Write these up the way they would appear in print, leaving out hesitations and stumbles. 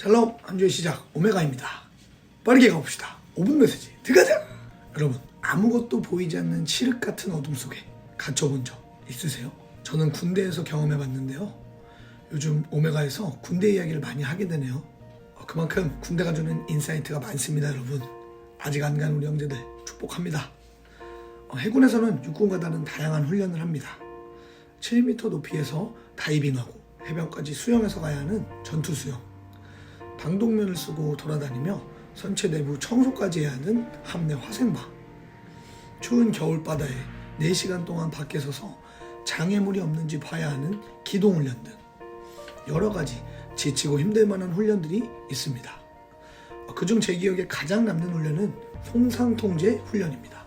샬롬, 한 주의 시작 오메가입니다. 빠르게 가봅시다. 5분 메시지 들어가자. 여러분, 아무것도 보이지 않는 칠흑 같은 어둠 속에 갇혀본 적 있으세요? 저는 군대에서 경험해봤는데요. 요즘 오메가에서 군대 이야기를 많이 하게 되네요. 그만큼 군대가 주는 인사이트가 많습니다. 여러분, 아직 안 간 우리 형제들 축복합니다. 해군에서는 육군과 다른 다양한 훈련을 합니다. 7m 높이에서 다이빙하고 해변까지 수영해서 가야 하는 전투 수영, 방독면을 쓰고 돌아다니며 선체 내부 청소까지 해야 하는 함내 화생방, 추운 겨울바다에 4시간 동안 밖에 서서 장애물이 없는지 봐야 하는 기동훈련 등 여러 가지 지치고 힘들 만한 훈련들이 있습니다. 그중 제 기억에 가장 남는 훈련은 손상통제 훈련입니다.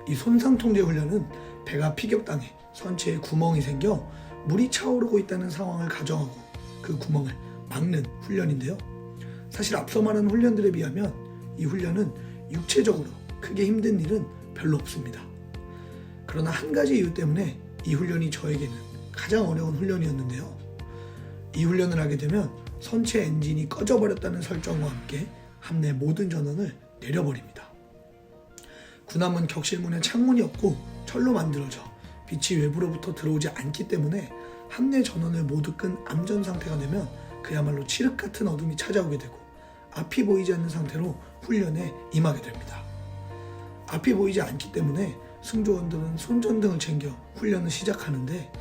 이 손상통제 훈련은 배가 피격당해 선체에 구멍이 생겨 물이 차오르고 있다는 상황을 가정하고 그 구멍을 막는 훈련인데요. 사실 앞서 말한 훈련들에 비하면 이 훈련은 육체적으로 크게 힘든 일은 별로 없습니다. 그러나 한 가지 이유 때문에 이 훈련이 저에게는 가장 어려운 훈련이었는데요. 이 훈련을 하게 되면 선체 엔진이 꺼져버렸다는 설정과 함께 함내 모든 전원을 내려버립니다. 군함은 격실문에 창문이 없고 철로 만들어져 빛이 외부로부터 들어오지 않기 때문에 함내 전원을 모두 끈 암전 상태가 되면 그야말로 칠흑 같은 어둠이 찾아오게 되고 앞이 보이지 않는 상태로 훈련에 임하게 됩니다. 앞이 보이지 않기 때문에 승조원들은 손전등을 챙겨 훈련을 시작하는데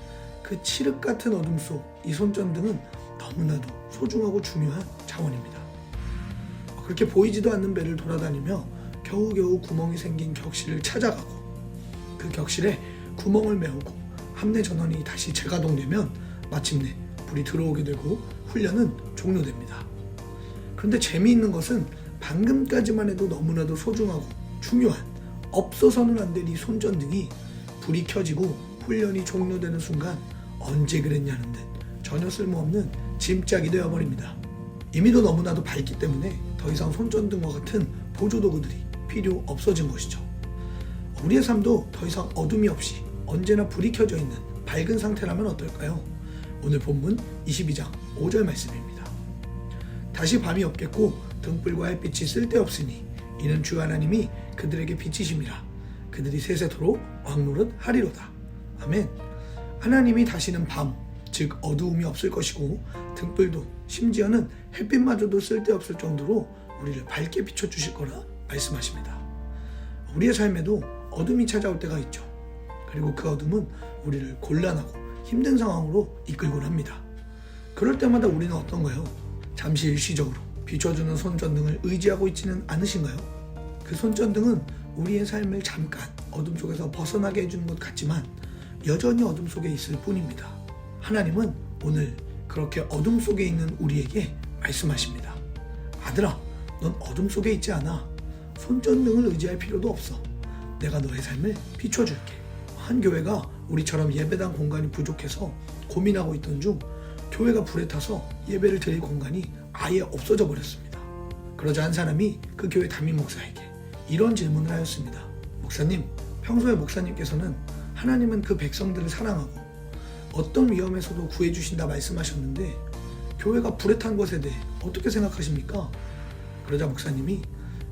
그 칠흑 같은 어둠 속 이 손전등은 너무나도 소중하고 중요한 자원입니다. 그렇게 보이지도 않는 배를 돌아다니며 겨우겨우 구멍이 생긴 격실을 찾아가고 그 격실에 구멍을 메우고 함내 전원이 다시 재가동되면 마침내 불이 들어오게 되고 훈련은 종료됩니다. 그런데 재미있는 것은 방금까지만 해도 너무나도 소중하고 중요한 없어서는 안 될 이 손전등이 불이 켜지고 훈련이 종료되는 순간 언제 그랬냐는 듯 전혀 쓸모없는 짐짝이 되어버립니다. 이미도 너무나도 밝기 때문에 더 이상 손전등과 같은 보조도구들이 필요 없어진 것이죠. 우리의 삶도 더 이상 어둠이 없이 언제나 불이 켜져 있는 밝은 상태라면 어떨까요? 오늘 본문 22장 5절 말씀입니다. 다시 밤이 없겠고 등불과 햇빛이 쓸데없으니 이는 주 하나님이 그들에게 빛이심이라 그들이 세세토록 왕노릇 하리로다. 아멘. 하나님이 다시는 밤, 즉 어두움이 없을 것이고 등불도 심지어는 햇빛마저도 쓸데없을 정도로 우리를 밝게 비춰주실 거라 말씀하십니다. 우리의 삶에도 어둠이 찾아올 때가 있죠. 그리고 그 어둠은 우리를 곤란하고 힘든 상황으로 이끌곤 합니다. 그럴 때마다 우리는 어떤가요? 잠시 일시적으로 비춰주는 손전등을 의지하고 있지는 않으신가요? 그 손전등은 우리의 삶을 잠깐 어둠 속에서 벗어나게 해주는 것 같지만 여전히 어둠 속에 있을 뿐입니다. 하나님은 오늘 그렇게 어둠 속에 있는 우리에게 말씀하십니다. 아들아, 넌 어둠 속에 있지 않아. 손전등을 의지할 필요도 없어. 내가 너의 삶을 비춰줄게. 한 교회가 우리처럼 예배당 공간이 부족해서 고민하고 있던 중 교회가 불에 타서 예배를 드릴 공간이 아예 없어져 버렸습니다. 그러자 한 사람이 그 교회 담임 목사에게 이런 질문을 하였습니다. 목사님, 평소에 목사님께서는 하나님은 그 백성들을 사랑하고 어떤 위험에서도 구해주신다 말씀하셨는데 교회가 불에 탄 것에 대해 어떻게 생각하십니까? 그러자 목사님이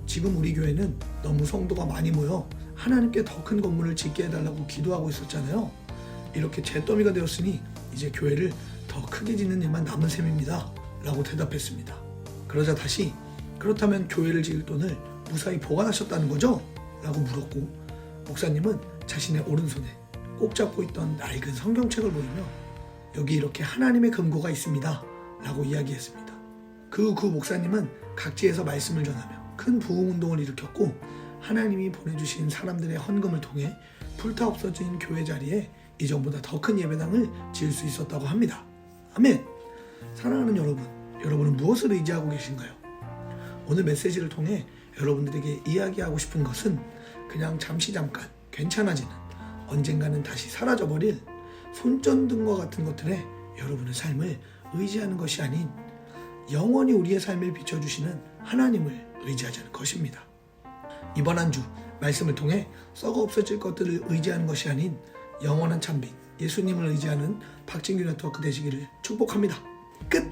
지금 우리 교회는 너무 성도가 많이 모여 하나님께 더 큰 건물을 짓게 해달라고 기도하고 있었잖아요. 이렇게 잿더미가 되었으니 이제 교회를 더 크게 짓는 일만 남은 셈입니다. 라고 대답했습니다. 그러자 다시 그렇다면 교회를 지을 돈을 무사히 보관하셨다는 거죠? 라고 물었고 목사님은 자신의 오른손에 꼭 잡고 있던 낡은 성경책을 보이며 여기 이렇게 하나님의 금고가 있습니다. 라고 이야기했습니다. 그 후 목사님은 각지에서 말씀을 전하며 큰 부흥운동을 일으켰고 하나님이 보내주신 사람들의 헌금을 통해 불타 없어진 교회 자리에 이전보다 더 큰 예배당을 지을 수 있었다고 합니다. 아멘! 사랑하는 여러분, 여러분은 무엇을 의지하고 계신가요? 오늘 메시지를 통해 여러분들에게 이야기하고 싶은 것은 그냥 잠깐 괜찮아지는 언젠가는 다시 사라져버릴 손전등과 같은 것들에 여러분의 삶을 의지하는 것이 아닌 영원히 우리의 삶을 비춰주시는 하나님을 의지하자는 것입니다. 이번 한 주 말씀을 통해 썩어 없어질 것들을 의지하는 것이 아닌 영원한 찬빛 예수님을 의지하는 박진규 네트워크 되시기를 축복합니다. 끝!